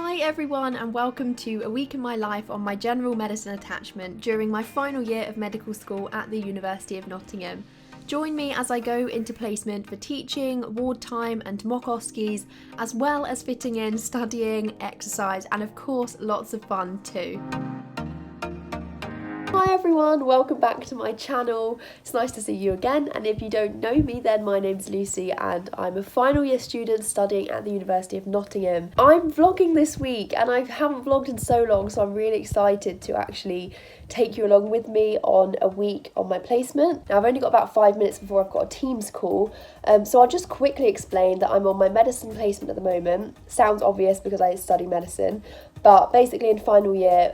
Hi everyone and welcome to a week in my life on my general medicine attachment during my final year of medical school at the University of Nottingham. Join me as I go into placement for teaching, ward time and mock OSCEs, as well as fitting in studying, exercise and of course lots of fun too. Hi everyone, welcome back to my channel. It's nice to see you again, and if you don't know me then my name's Lucy and I'm a final year student studying at the University of Nottingham. I'm vlogging this week and I haven't vlogged in so long, so I'm really excited to actually take you along with me on a week on my placement. Now I've only got about 5 minutes before I've got a Teams call, so I'll just quickly explain that I'm on my medicine placement at the moment. Sounds obvious because I study medicine, but basically in final year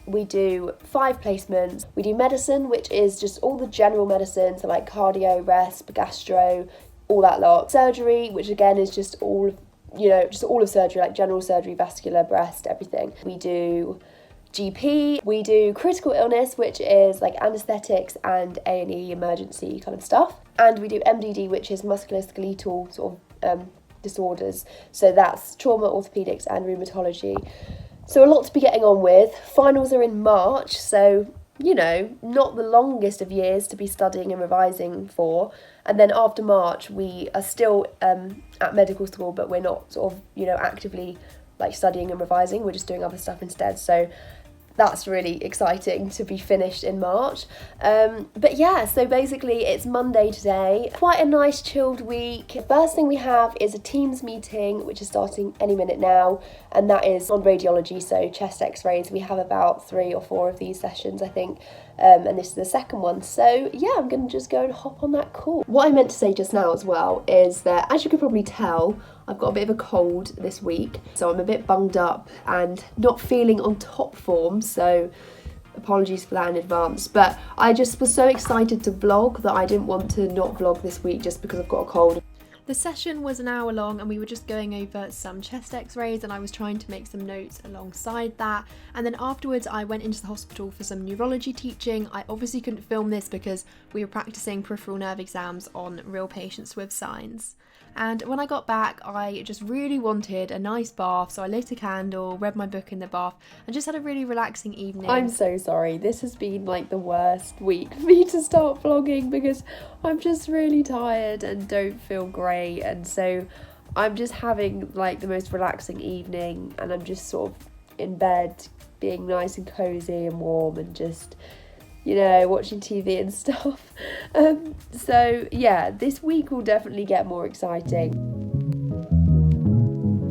we do 5 placements. We do medicine, which is just all the general medicine, so like cardio, resp, gastro, all that lot. Surgery, which again is just all of surgery, like general surgery, vascular, breast, everything. We do GP, we do critical illness, which is like anaesthetics and A&E emergency kind of stuff. And we do MDD, which is musculoskeletal sort of disorders. So that's trauma, orthopaedics and rheumatology. So a lot to be getting on with. Finals are in March, so not the longest of years to be studying and revising for. And then after March, we are still at medical school, but we're not sort of, actively like studying and revising. We're just doing other stuff instead. So that's really exciting to be finished in March. But yeah, so basically it's Monday today. Quite a nice chilled week. First thing we have is a Teams meeting, which is starting any minute now. And that is on radiology, so chest x-rays. We have about 3 or 4 of these sessions, I think. And this is the second one. So yeah, I'm going to just go and hop on that call. What I meant to say just now as well is that, as you could probably tell, I've got a bit of a cold this week, so I'm a bit bunged up and not feeling on top form, so apologies for that in advance. But I just was so excited to vlog that I didn't want to not vlog this week just because I've got a cold. The session was an hour long and we were just going over some chest x-rays and I was trying to make some notes alongside that. And then afterwards I went into the hospital for some neurology teaching. I obviously couldn't film this because we were practicing peripheral nerve exams on real patients with signs. And when I got back, I just really wanted a nice bath, so I lit a candle, read my book in the bath, and just had a really relaxing evening. I'm so sorry, this has been like the worst week for me to start vlogging because I'm just really tired and don't feel great, and so I'm just having like the most relaxing evening and I'm just sort of in bed being nice and cozy and warm and just watching TV and stuff. So yeah, this week will definitely get more exciting.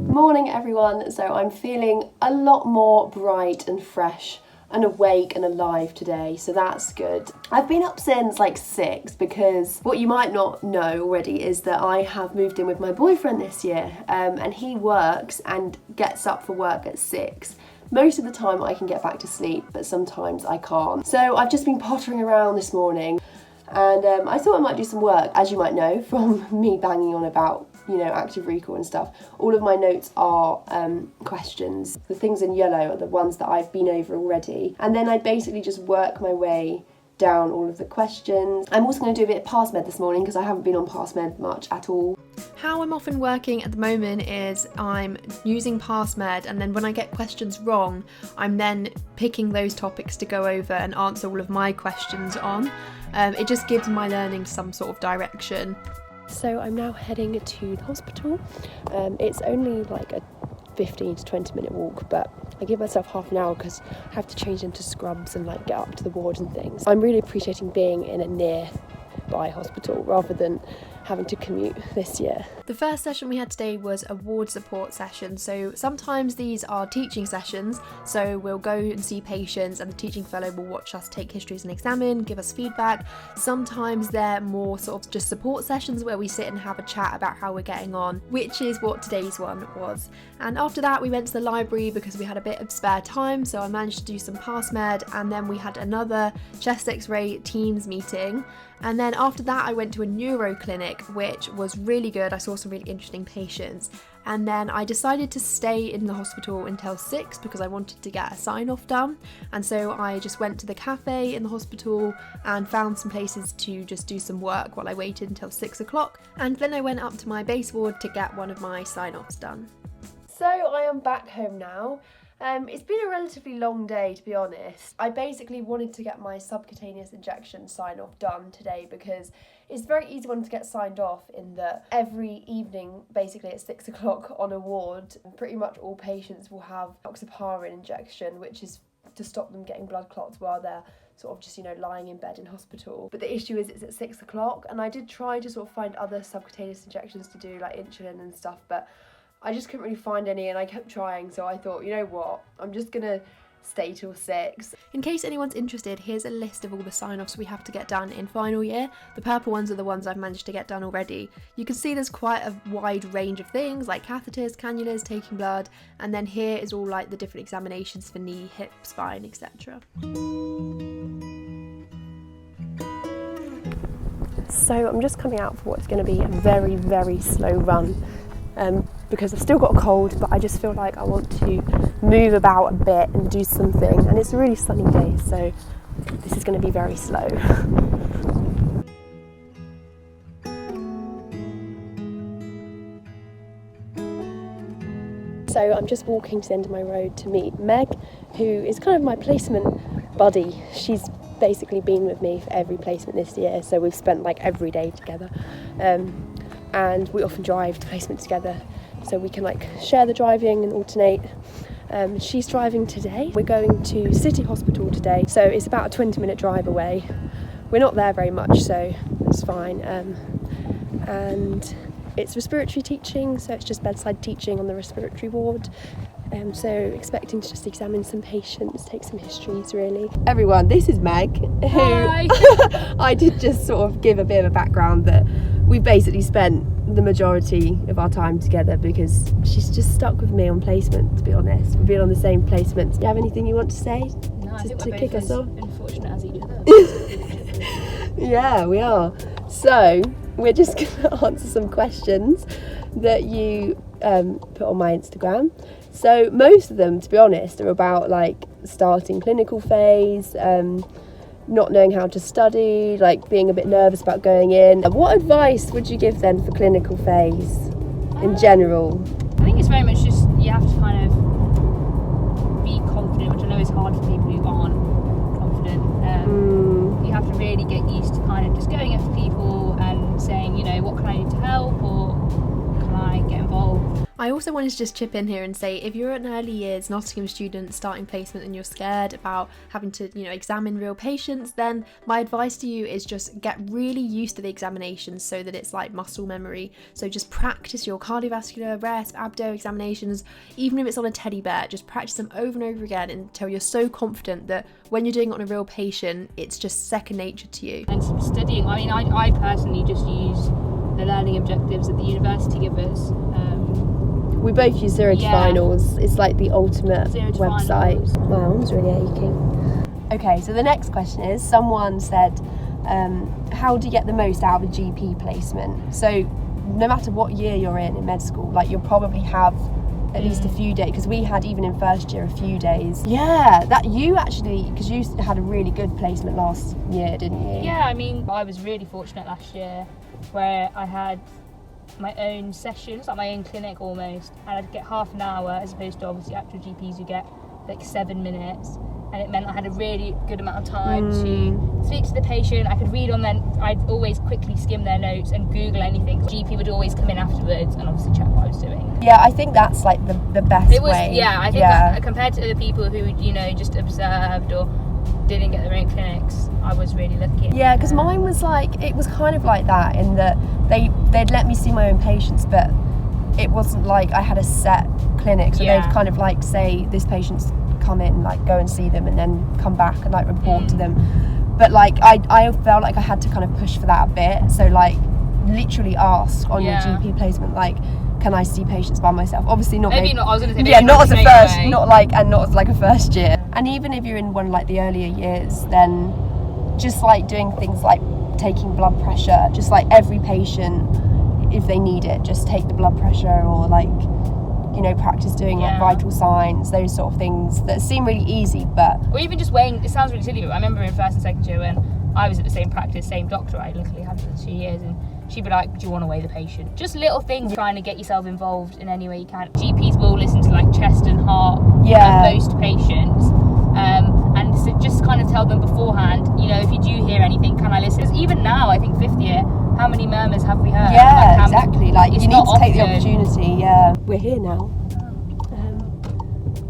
Morning everyone. So I'm feeling a lot more bright and fresh and awake and alive today, so that's good. I've been up since like 6 because what you might not know already is that I have moved in with my boyfriend this year, and he works and gets up for work at 6. Most of the time I can get back to sleep, but sometimes I can't. So I've just been pottering around this morning and I thought I might do some work. As you might know from me banging on about, active recall and stuff, all of my notes are questions. The things in yellow are the ones that I've been over already. And then I basically just work my way down all of the questions. I'm also going to do a bit of pass med this morning because I haven't been on pass med much at all. How I'm often working at the moment is I'm using pass med, and then when I get questions wrong, I'm then picking those topics to go over and answer all of my questions on. It just gives my learning some sort of direction. So I'm now heading to the hospital. It's only like a 15 to 20 minute walk, but I give myself half an hour because I have to change into scrubs and like get up to the ward and things. I'm really appreciating being in a nearby hospital rather than having to commute this year. The first session we had today was a ward support session. So sometimes these are teaching sessions, so we'll go and see patients and the teaching fellow will watch us take histories and examine, give us feedback. Sometimes they're more sort of just support sessions where we sit and have a chat about how we're getting on, which is what today's one was. And after that we went to the library because we had a bit of spare time, so I managed to do some pass med, and then we had another chest x-ray Teams meeting. And then after that I went to a neuro clinic, which was really good. I saw some really interesting patients. And then I decided to stay in the hospital until 6 because I wanted to get a sign-off done. And so I just went to the cafe in the hospital and found some places to just do some work while I waited until 6 o'clock. And then I went up to my base ward to get one of my sign-offs done. So I am back home now. It's been a relatively long day, to be honest. I basically wanted to get my subcutaneous injection sign-off done today because it's a very easy one to get signed off in that every evening, basically at 6 o'clock on a ward, pretty much all patients will have oxyparin injection, which is to stop them getting blood clots while they're sort of just, lying in bed in hospital. But the issue is it's at 6 o'clock, and I did try to sort of find other subcutaneous injections to do, like insulin and stuff, but I just couldn't really find any, and I kept trying, so I thought, you know what, I'm just gonna stay till 6. In case anyone's interested, here's a list of all the sign-offs we have to get done in final year. The purple ones are the ones I've managed to get done already. You can see there's quite a wide range of things like catheters, cannulas, taking blood, and then here is all like the different examinations for knee, hip, spine, etc. So I'm just coming out for what's going to be a very, very slow run. Because I've still got a cold, but I just feel like I want to move about a bit and do something, and it's a really sunny day, so this is going to be very slow. So I'm just walking to the end of my road to meet Meg, who is kind of my placement buddy. She's basically been with me for every placement this year, so we've spent like every day together. And we often drive to placement together, so we can like share the driving and alternate. She's driving today. We're going to City Hospital today, so it's about a 20-minute drive away. We're not there very much, so it's fine. And it's respiratory teaching, so it's just bedside teaching on the respiratory ward. So expecting to just examine some patients, take some histories really. Everyone, this is Meg, who Hi. I did just sort of give a bit of a background that we've basically spent the majority of our time together because she's just stuck with me on placement, to be honest. We've been on the same placements. Do you have anything you want to say to kick us off? Unfortunate as each other. Yeah, we are. So we're just going to answer some questions that you put on my Instagram. So most of them, to be honest, are about like starting clinical phase, not knowing how to study, like being a bit nervous about going in. What advice would you give then for clinical phase in general? I think it's very much just you have to kind of be confident, which I know is hard for people who aren't confident. You have to really get used to kind of just going up to people and saying, what can I do to help, or can I get involved? I also wanted to just chip in here and say, if you're an early years Nottingham student starting placement and you're scared about having to, examine real patients, then my advice to you is just get really used to the examinations so that it's like muscle memory. So just practice your cardiovascular, resp, abdo examinations, even if it's on a teddy bear, just practice them over and over again until you're so confident that when you're doing it on a real patient, it's just second nature to you. And studying, I personally just use the learning objectives that the university give us. We both use Zero to Finals. It's like the ultimate website. Finals. My arm's really aching. Okay, so the next question is, someone said, how do you get the most out of a GP placement? So no matter what year you're in med school, like you'll probably have at least a few days, because we had even in first year a few days. Yeah, that you actually, because you had a really good placement last year, didn't you? Yeah, I was really fortunate last year where I had my own sessions, like my own clinic almost, and I'd get half an hour as opposed to obviously actual GPs who get like 7 minutes, and it meant I had a really good amount of time to speak to the patient. I could read on them. I'd always quickly skim their notes and Google anything. GP would always come in afterwards and obviously check what I was doing. Yeah, I think that's like the best way. Yeah, I think that compared to other people who just observed or didn't get their own clinics, I was really lucky. Yeah, because mine was like, it was kind of like that in that they'd let me see my own patients, but it wasn't like I had a set clinic, so they'd kind of like say this patient's come in, like go and see them and then come back and like report to them. But like I felt like I had to kind of push for that a bit, so like literally ask on your GP placement, like, can I see patients by myself? Obviously not. Maybe not. I was going to say. Yeah, not as a first, not as like a first year. And even if you're in one of like the earlier years, then just like doing things like taking blood pressure, just like every patient, if they need it, just take the blood pressure, or like, practice doing like vital signs, those sort of things that seem really easy, but. Or even just weighing. It sounds really silly, but I remember in first and second year when I was at the same practice, same doctor I luckily had for 2 years, and she'd be like, do you want to weigh the patient? Just little things, trying to get yourself involved in any way you can. GPs will listen to like chest and heart of most patients, and so just kind of tell them beforehand, you know, if you do hear anything, can I listen? Because even now, I think 5th year, how many murmurs have we heard? Yeah, exactly. Like, you need to take the often. opportunity. Yeah, we're here now.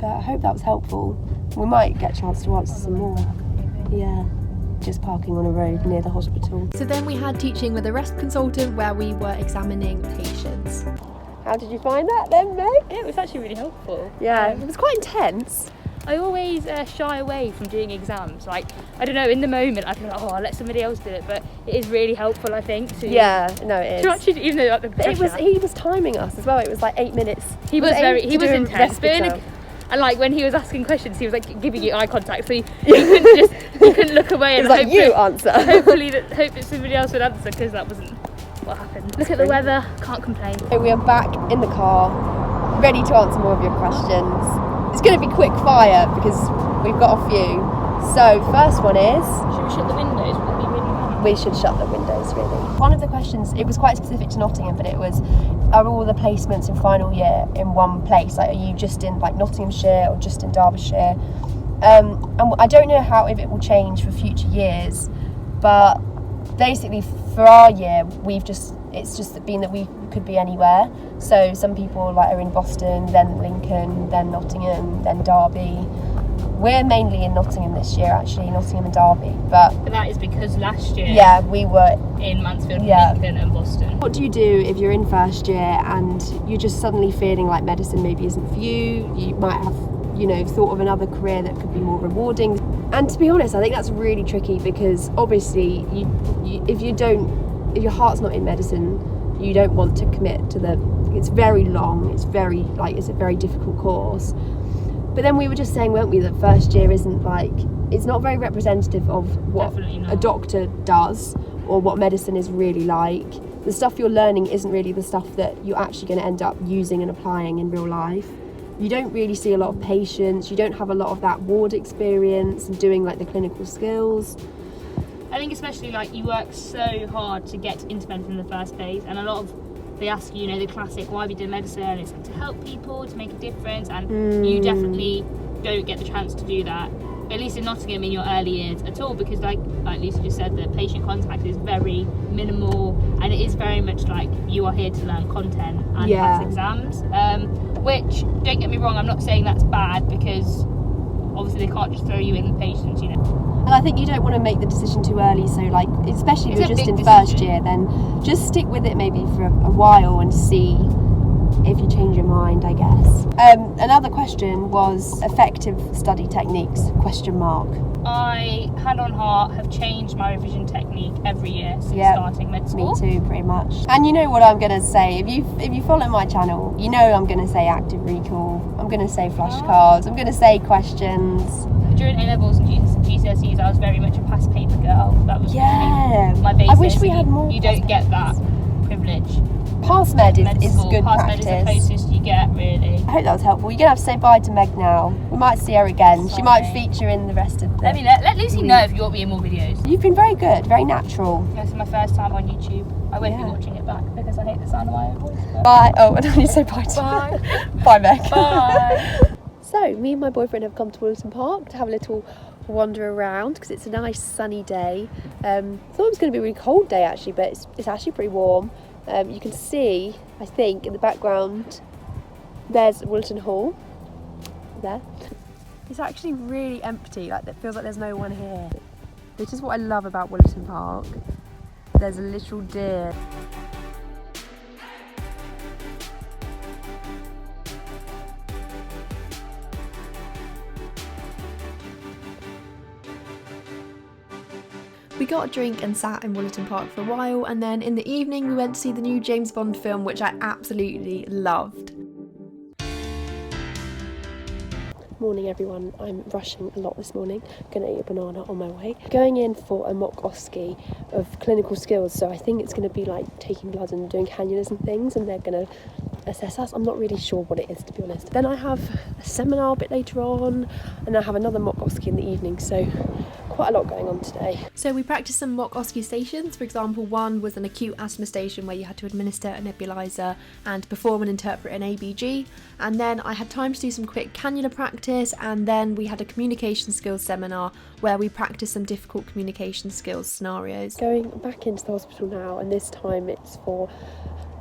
But I hope that was helpful. We might get a chance to answer some more. Yeah, just parking on a road near the hospital. So then we had teaching with a rest consultant where we were examining patients. How did you find that then, Meg? Yeah, it was actually really helpful. Yeah, it was quite intense. I always shy away from doing exams. Like, I don't know, in the moment I feel like, oh, I'll let somebody else do it, but it is really helpful, I think, to... Yeah, no, it is. To actually, even though like, the pressure... He was timing us as well. It was like 8 minutes. He was intense, and like when he was asking questions, he was like giving you eye contact, so you couldn't look away. And like, you answer. Hope that somebody else would answer, because that wasn't what happened. Look at the weather, can't complain. So we are back in the car, ready to answer more of your questions. It's going to be quick fire because we've got a few. So first one is... Should we shut the windows? Would it be really loud? We should shut the windows, really. One of the questions, it was quite specific to Nottingham, but it was, are all the placements in final year in one place? Like, are you just in like Nottinghamshire or just in Derbyshire? And I don't know if it will change for future years, but basically for our year, it's just been that we could be anywhere. So some people like are in Boston, then Lincoln, then Nottingham, then Derby. We're mainly in Nottingham this year, actually, Nottingham and Derby. But that is because last year, yeah, we were in Mansfield, Lincoln and Boston. What do you do if you're in first year and you're just suddenly feeling like medicine maybe isn't for you? You might have, you know, thought of another career that could be more rewarding. And to be honest, I think that's really tricky because obviously, if your heart's not in medicine, you don't want to commit to it's very long, it's a very difficult course. But then we were just saying, weren't we, that first year isn't it's not very representative of what a doctor does or what medicine is really like. The stuff you're learning isn't really the stuff that you're actually going to end up using and applying in real life. You don't really see a lot of patients, you don't have a lot of that ward experience and doing like the clinical skills. I think especially like you work so hard to get into medicine in the first place, and a lot of they ask you, you know, the classic, why have you done medicine? It's like to help people, to make a difference, and you definitely don't get the chance to do that, at least in Nottingham, in your early years at all, because like Lucy just said, the patient contact is very minimal, and it is very much like you are here to learn content and pass exams, which, don't get me wrong, I'm not saying that's bad, because obviously they can't just throw you in the patients, you know. And I think you don't want to make the decision too early, so like, especially if you're just in first year, then just stick with it maybe for a while and see if you change your mind, I guess. Another question was effective study techniques, ? I, hand on heart, have changed my revision technique every year since starting med school. Me too, pretty much. And you know what I'm going to say, if you follow my channel, you know I'm going to say active recall, I'm going to say flashcards, I'm going to say questions. During A-levels and GCSEs, I was very much a past paper girl. That was my basis. I wish we had more. You don't get that privilege. Pass med is good practice. Med is the closest you get, really. I hope that was helpful. You're going to have to say bye to Meg now. We might see her again. She might feature in the rest of the... Let Lucy know if you want me in more videos. You've been very good, very natural. This is my first time on YouTube. I won't be watching it back because I hate the sound of my own voice. But... Bye. Oh, I don't need to say bye to Bye. Bye, Meg. Bye. So, me and my boyfriend have come to Wilton Park to have a little wander around because it's a nice sunny day. I thought it was going to be a really cold day actually, but it's actually pretty warm. You can see, I think, in the background, there's Wilton Hall. There. It's actually really empty, like it feels like there's no one here. Which is what I love about Wilton Park. There's a literal deer. We got a drink and sat in Wilton Park for a while, and then in the evening we went to see the new James Bond film, which I absolutely loved. Morning everyone, I'm rushing a lot this morning. Gonna eat a banana on my way. Going in for a mock OSCE of clinical skills, so I think it's gonna be like taking blood and doing cannulas and things, and they're gonna assess us. I'm not really sure what it is, to be honest. Then I have a seminar a bit later on, and I have another mock OSCE in the evening, so quite a lot going on today. So we practiced some mock OSCE stations. For example, one was an acute asthma station where you had to administer a nebulizer and perform and interpret an ABG. And then I had time to do some quick cannula practice, and then we had a communication skills seminar where we practiced some difficult communication skills scenarios. Going back into the hospital now, and this time it's for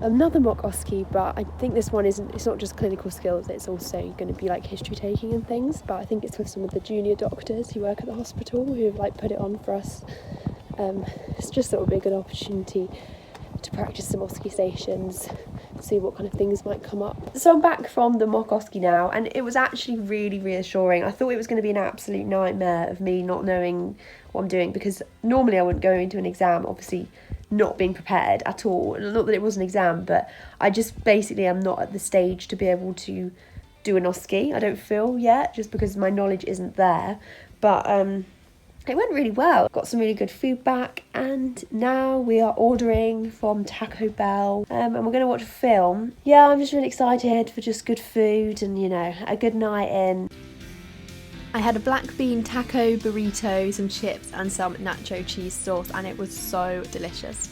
another mock OSCE, but I think this one it's not just clinical skills, it's also going to be like history taking and things, but I think it's with some of the junior doctors who work at the hospital who have like put it on for us. It's just thought it would be a good opportunity to practice some OSCE stations, see what kind of things might come up. So I'm back from the mock OSCE now, and it was actually really reassuring. I thought it was going to be an absolute nightmare of me not knowing what I'm doing, because normally I wouldn't go into an exam obviously not being prepared at all. Not that it was an exam, but I just basically am not at the stage to be able to do an OSCE, I don't feel yet, just because my knowledge isn't there. But it went really well. Got some really good feedback, and now we are ordering from Taco Bell, and we're going to watch a film. Yeah, I'm just really excited for just good food and, you know, a good night in. I had a black bean taco, burrito, some chips and some nacho cheese sauce, and it was so delicious.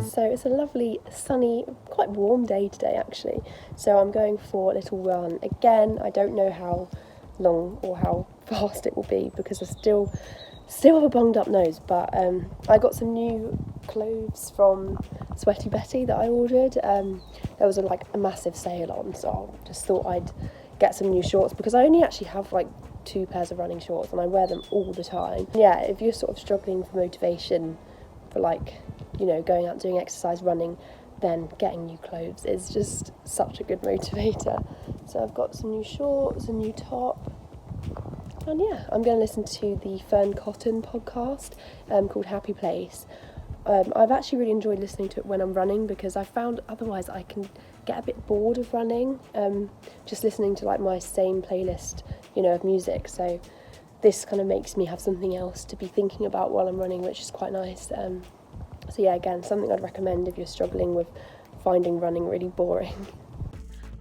So it's a lovely, sunny, quite warm day today actually. So I'm going for a little run. Again, I don't know how long or how fast it will be because I still have a bunged up nose, but I got some new clothes from Sweaty Betty that I ordered. There was a massive sale on, so I just thought I'd get some new shorts because I only actually have like 2 pairs of running shorts and I wear them all the time. Yeah, if you're sort of struggling for motivation for like, you know, going out doing exercise, running, then getting new clothes is just such a good motivator. So I've got some new shorts, a new top, and yeah, I'm going to listen to the Fern Cotton podcast called Happy Place. I've actually really enjoyed listening to it when I'm running because I found otherwise I can get a bit bored of running, just listening to like my same playlist, you know, of music. So this kind of makes me have something else to be thinking about while I'm running, which is quite nice. So yeah, again, something I'd recommend if you're struggling with finding running really boring.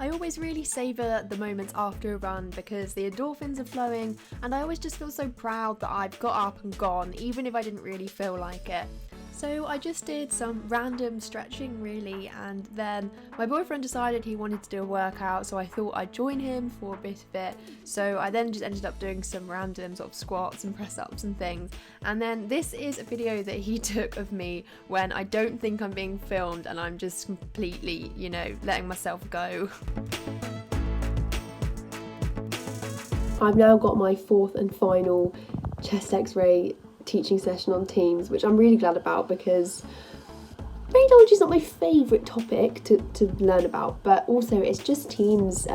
I always really savour the moments after a run because the endorphins are flowing, and I always just feel so proud that I've got up and gone, even if I didn't really feel like it. So I just did some random stretching really, and then my boyfriend decided he wanted to do a workout, so I thought I'd join him for a bit of it. So I then just ended up doing some random sort of squats and press ups and things. And then this is a video that he took of me when I don't think I'm being filmed and I'm just completely, you know, letting myself go. I've now got my 4th and final chest x-ray teaching session on Teams, which I'm really glad about because radiology is not my favourite topic to learn about, but also it's just Teams.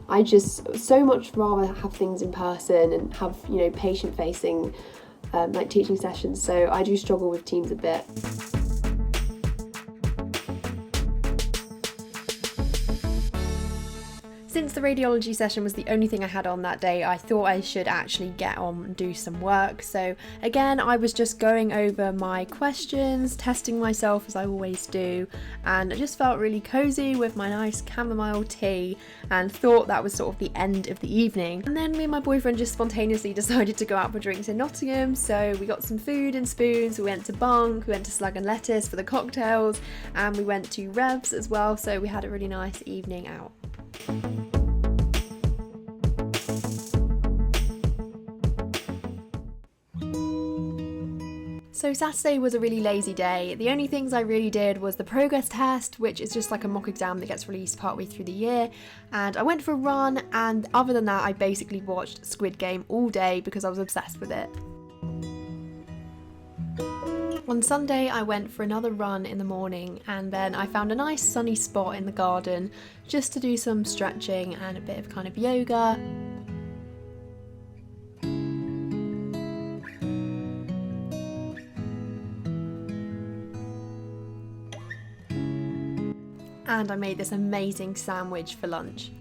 I just so much rather have things in person and have, you know, patient facing like teaching sessions, so I do struggle with Teams a bit. Since the radiology session was the only thing I had on that day, I thought I should actually get on and do some work. So again, I was just going over my questions, testing myself as I always do, and I just felt really cozy with my nice chamomile tea and thought that was sort of the end of the evening. And then me and my boyfriend just spontaneously decided to go out for drinks in Nottingham, so we got some food and spoons, we went to Bunk, we went to Slug and Lettuce for the cocktails, and we went to Revs as well, so we had a really nice evening out. So Saturday was a really lazy day. The only things I really did was the progress test, which is just like a mock exam that gets released partway through the year, and I went for a run, and other than that I basically watched Squid Game all day because I was obsessed with it. On Sunday I went for another run in the morning, and then I found a nice sunny spot in the garden just to do some stretching and a bit of kind of yoga. And I made this amazing sandwich for lunch.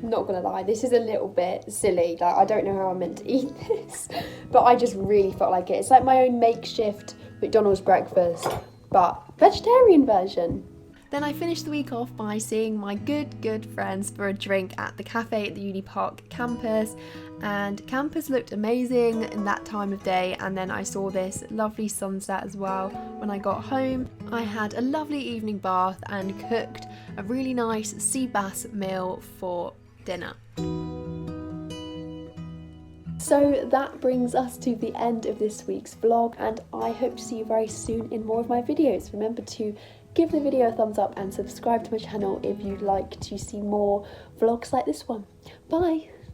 Not gonna lie, this is a little bit silly, like I don't know how I'm meant to eat this, but I just really felt like it. It's like my own makeshift McDonald's breakfast, but vegetarian version. Then I finished the week off by seeing my good friends for a drink at the cafe at the Uni Park campus, and campus looked amazing in that time of day, and then I saw this lovely sunset as well. When I got home, I had a lovely evening bath and cooked a really nice sea bass meal for dinner. So that brings us to the end of this week's vlog, and I hope to see you very soon in more of my videos. Remember to give the video a thumbs up and subscribe to my channel if you'd like to see more vlogs like this one. Bye!